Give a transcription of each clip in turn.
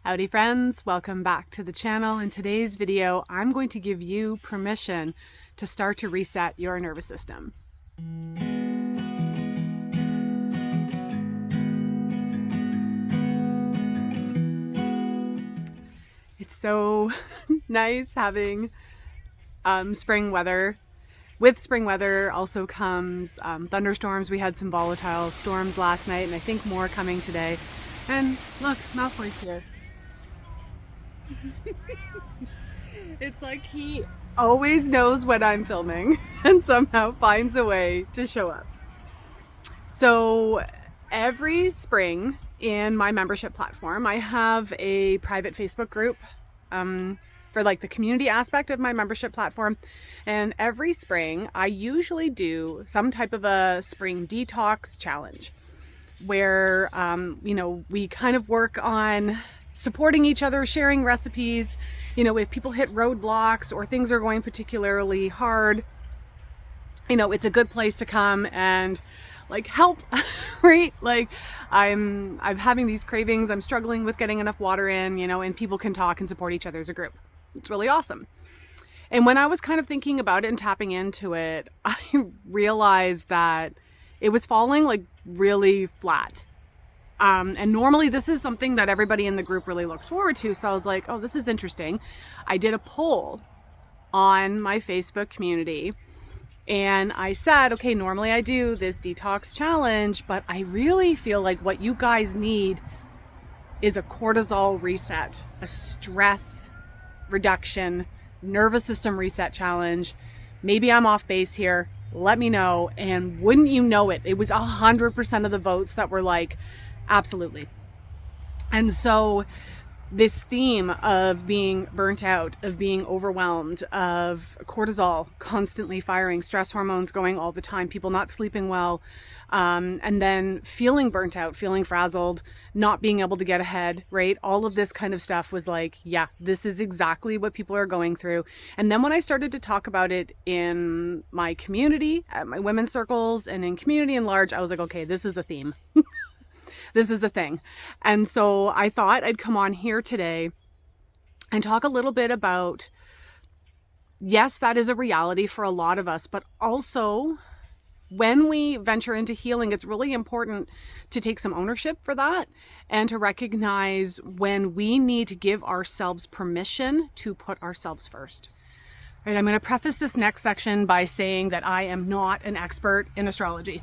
Howdy friends, welcome back to the channel. In today's video, I'm going to give you permission to start to reset your nervous system. It's so nice having spring weather. With spring weather also comes thunderstorms. We had some volatile storms last night and I think more coming today. And look, Malfoy's here. It's like he always knows when I'm filming and somehow finds a way to show up. So every spring in my membership platform, I have a private Facebook group for like the community aspect of my membership platform. And every spring, I usually do some type of a spring detox challenge where, we kind of work on supporting each other, sharing recipes. If people hit roadblocks or things are going particularly hard, it's a good place to come and like help, right? Like I'm having these cravings, I'm struggling with getting enough water in, and people can talk and support each other as a group. It's really awesome. And when I was kind of thinking about it and tapping into it, I realized that it was falling like really flat. And normally this is something that everybody in the group really looks forward to. So I was like, oh, this is interesting. I did a poll on my Facebook community and I said, okay, normally I do this detox challenge, but I really feel like what you guys need is a cortisol reset, a stress reduction, nervous system reset challenge. Maybe I'm off base here. Let me know. And wouldn't you know it, it was 100% of the votes that were like, absolutely. And so this theme of being burnt out, of being overwhelmed, of cortisol constantly firing, stress hormones going all the time, people not sleeping well, and then feeling burnt out, feeling frazzled, not being able to get ahead, right? All of this kind of stuff was like, yeah, this is exactly what people are going through. And then when I started to talk about it in my community, at my women's circles, and in community in large, I was like, okay, this is a theme. This is a thing. And so I thought I'd come on here today and talk a little bit about, yes, that is a reality for a lot of us, but also when we venture into healing, it's really important to take some ownership for that and to recognize when we need to give ourselves permission to put ourselves first. All right, I'm going to preface this next section by saying that I am not an expert in astrology.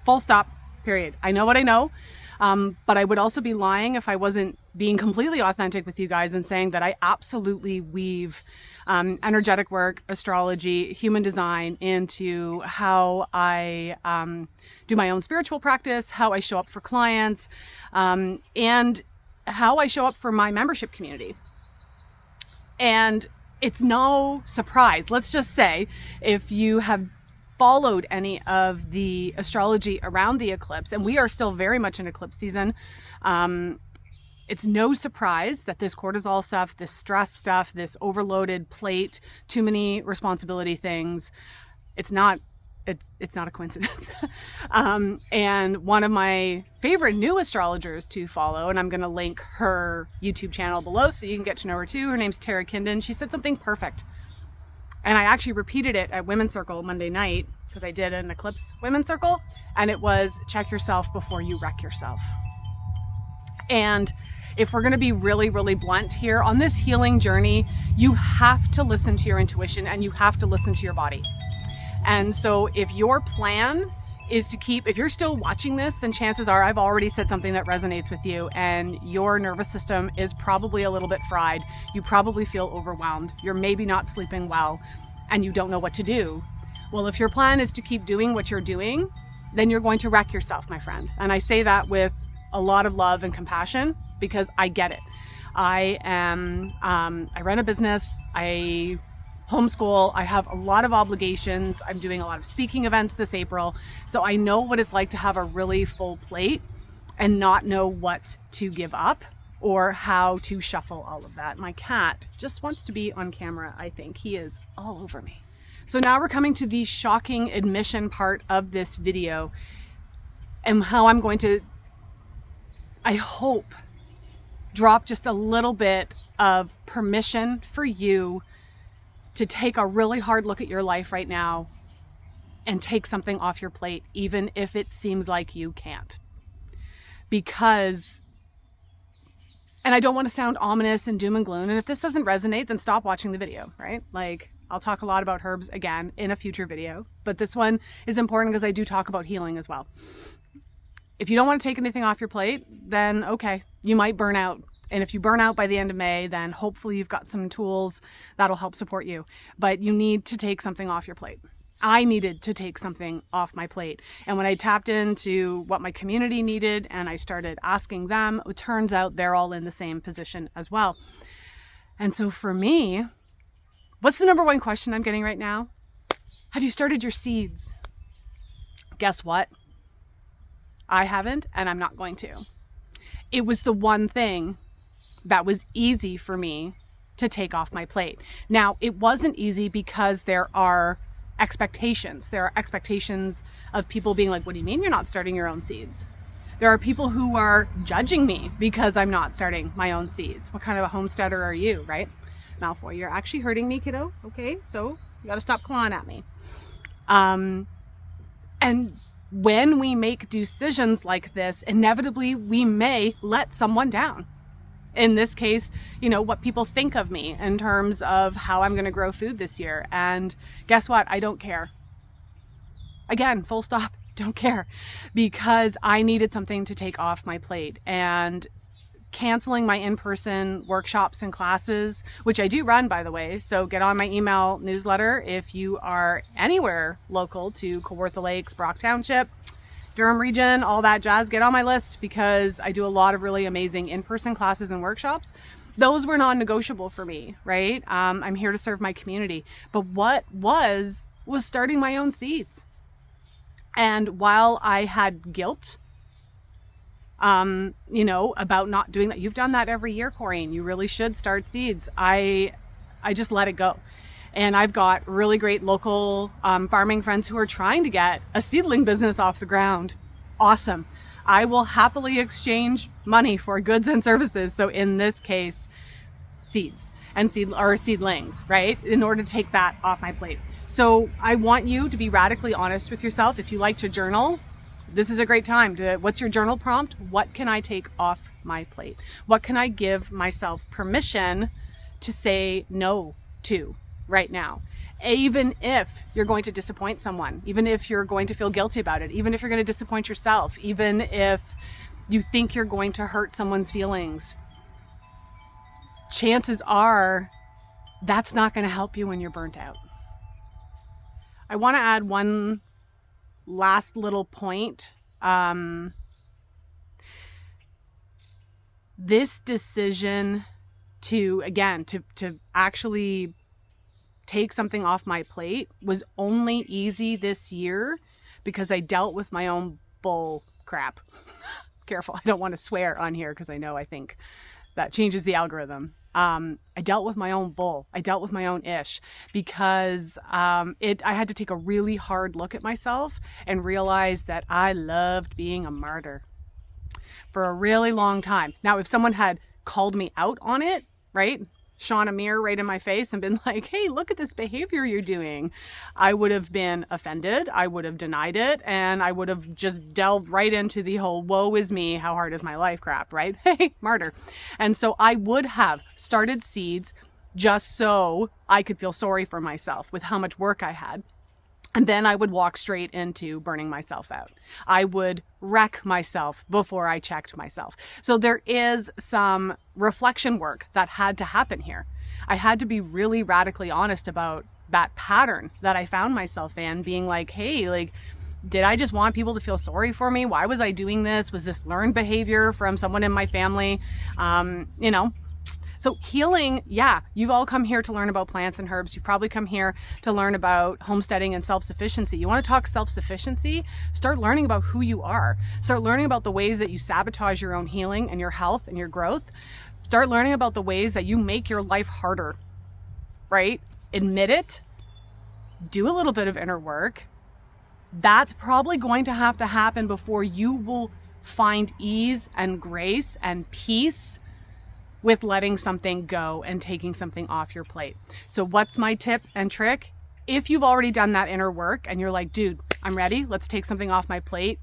Full stop, period. I know what I know. But I would also be lying if I wasn't being completely authentic with you guys and saying that I absolutely weave energetic work, astrology, human design into how I do my own spiritual practice, how I show up for clients, and how I show up for my membership community. And it's no surprise. Let's just say if you have followed any of the astrology around the eclipse, and we are still very much in eclipse season, it's no surprise that this cortisol stuff, this stress stuff, this overloaded plate, too many responsibility things, it's not a coincidence. And one of my favorite new astrologers to follow, and I'm going to link her YouTube channel below so you can get to know her too. Her name's Tara Kindon. She said something perfect. And I actually repeated it at Women's Circle Monday night because I did an Eclipse Women's Circle, and it was check yourself before you wreck yourself. And if we're going to be really, really blunt here on this healing journey, you have to listen to your intuition and you have to listen to your body. And so if your plan is to if you're still watching this, then chances are I've already said something that resonates with you and your nervous system is probably a little bit fried. You probably feel overwhelmed. You're maybe not sleeping well and you don't know what to do. Well, if your plan is to keep doing what you're doing, then you're going to wreck yourself, my friend. And I say that with a lot of love and compassion because I get it. I run a business. I homeschool. I have a lot of obligations. I'm doing a lot of speaking events this April. So I know what it's like to have a really full plate and not know what to give up or how to shuffle all of that. My cat just wants to be on camera, I think. He is all over me. So now we're coming to the shocking admission part of this video and how I'm going to, I hope, drop just a little bit of permission for you to take a really hard look at your life right now and take something off your plate, even if it seems like you can't. Because, and I don't want to sound ominous and doom and gloom, and if this doesn't resonate, then stop watching the video, right? Like, I'll talk a lot about herbs again in a future video, but this one is important because I do talk about healing as well. If you don't want to take anything off your plate, then okay, you might burn out. And if you burn out by the end of May, then hopefully you've got some tools that'll help support you. But you need to take something off your plate. I needed to take something off my plate. And when I tapped into what my community needed and I started asking them, it turns out they're all in the same position as well. And so for me, what's the number one question I'm getting right now? Have you started your seeds? Guess what? I haven't, and I'm not going to. It was the one thing that was easy for me to take off my plate. Now, it wasn't easy because there are expectations. There are expectations of people being like, what do you mean you're not starting your own seeds? There are people who are judging me because I'm not starting my own seeds. What kind of a homesteader are you, right? Malfoy, you're actually hurting me, kiddo. Okay, so you got to stop clawing at me. And when we make decisions like this, inevitably we may let someone down. In this case, what people think of me in terms of how I'm going to grow food this year. And guess what? I don't care. Again, full stop, don't care, because I needed something to take off my plate. And canceling my in-person workshops and classes, which I do run, by the way. So get on my email newsletter if you are anywhere local to Kawartha Lakes, Brock Township, Durham region, all that jazz. Get on my list because I do a lot of really amazing in-person classes and workshops. Those were non-negotiable for me, right? I'm here to serve my community. But what was starting my own seeds. And while I had guilt, about not doing that. You've done that every year, Corrine. You really should start seeds. I just let it go. And I've got really great local farming friends who are trying to get a seedling business off the ground. Awesome. I will happily exchange money for goods and services. So in this case, seeds and seedlings, right? In order to take that off my plate. So I want you to be radically honest with yourself. If you like to journal, this is a great time to, what's your journal prompt? What can I take off my plate? What can I give myself permission to say no to right now? Even if you're going to disappoint someone, even if you're going to feel guilty about it, even if you're going to disappoint yourself, even if you think you're going to hurt someone's feelings, chances are that's not going to help you when you're burnt out. I want to add one last little point. This decision to actually take something off my plate was only easy this year because I dealt with my own bull crap. Careful, I don't want to swear on here because I think that changes the algorithm. I dealt with my own bull. I dealt with my own ish because I had to take a really hard look at myself and realize that I loved being a martyr for a really long time. Now, if someone had called me out on it, right? Shone a mirror right in my face and been like, hey, look at this behavior you're doing, I would have been offended. I would have denied it. And I would have just delved right into the whole woe is me, how hard is my life crap, right? Hey, martyr. And so I would have started seeds just so I could feel sorry for myself with how much work I had. And then I would walk straight into burning myself out. I would wreck myself before I checked myself. So there is some reflection work that had to happen here. I had to be really radically honest about that pattern that I found myself in, being like, hey, did I just want people to feel sorry for me? Why was I doing this? Was this learned behavior from someone in my family? So healing, you've all come here to learn about plants and herbs. You've probably come here to learn about homesteading and self-sufficiency. You want to talk self-sufficiency? Start learning about who you are. Start learning about the ways that you sabotage your own healing and your health and your growth. Start learning about the ways that you make your life harder, right? Admit it. Do a little bit of inner work. That's probably going to have to happen before you will find ease and grace and peace with letting something go and taking something off your plate. So what's my tip and trick? If you've already done that inner work and you're like, dude, I'm ready, let's take something off my plate,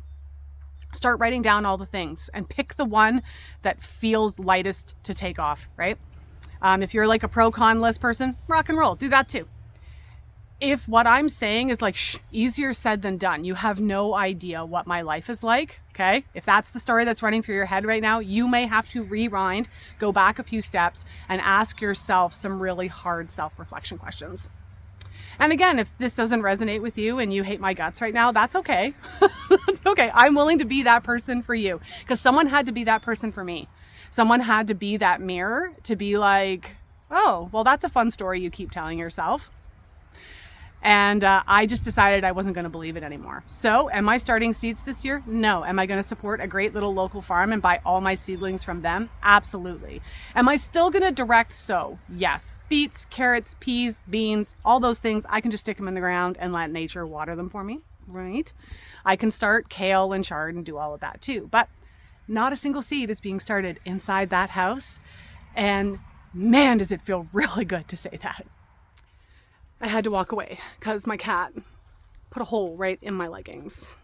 start writing down all the things and pick the one that feels lightest to take off, right? If you're like a pro-con list person, rock and roll, do that too. If what I'm saying is like, easier said than done, you have no idea what my life is like, okay? If that's the story that's running through your head right now, you may have to rewind, go back a few steps, and ask yourself some really hard self-reflection questions. And again, if this doesn't resonate with you and you hate my guts right now, that's okay. That's okay. I'm willing to be that person for you because someone had to be that person for me. Someone had to be that mirror to be like, oh, well, that's a fun story you keep telling yourself. And I just decided I wasn't going to believe it anymore. So am I starting seeds this year? No. Am I going to support a great little local farm and buy all my seedlings from them? Absolutely. Am I still going to direct sow? Yes. Beets, carrots, peas, beans, all those things, I can just stick them in the ground and let nature water them for me, right? I can start kale and chard and do all of that too. But not a single seed is being started inside that house. And man, does it feel really good to say that. I had to walk away because my cat put a hole right in my leggings.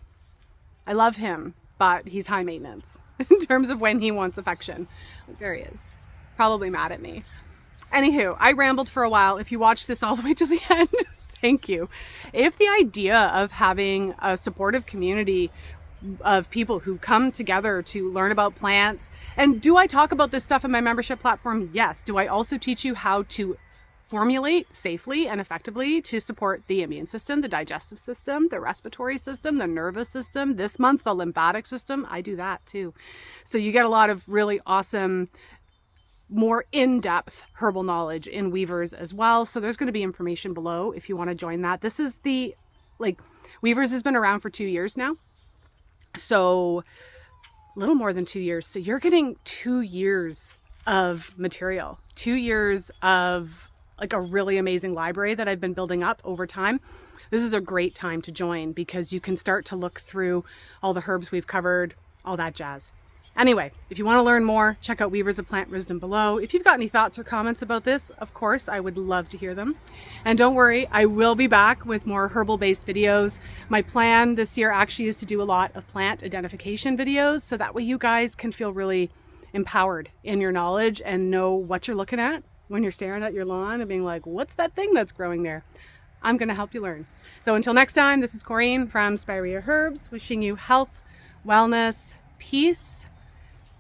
I love him, but he's high maintenance in terms of when he wants affection. Like, there he is. Probably mad at me. Anywho, I rambled for a while. If you watched this all the way to the end, thank you. If the idea of having a supportive community of people who come together to learn about plants, and do I talk about this stuff in my membership platform? Yes. Do I also teach you how to formulate safely and effectively to support the immune system, the digestive system, the respiratory system, the nervous system, this month, the lymphatic system? I do that too. So you get a lot of really awesome, more in-depth herbal knowledge in Weavers as well. So there's going to be information below if you want to join that. This is Weavers has been around for 2 years now. So a little more than 2 years. So you're getting 2 years of material, 2 years of like a really amazing library that I've been building up over time. This is a great time to join because you can start to look through all the herbs we've covered, all that jazz. Anyway, if you want to learn more, check out Weavers of Plant Wisdom below. If you've got any thoughts or comments about this, of course, I would love to hear them. And don't worry, I will be back with more herbal-based videos. My plan this year actually is to do a lot of plant identification videos, so that way you guys can feel really empowered in your knowledge and know what you're looking at when you're staring at your lawn and being like, what's that thing that's growing there? I'm going to help you learn. So until next time, this is Corinne from Spiraea Herbs, wishing you health, wellness, peace,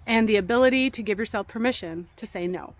and the ability to give yourself permission to say no.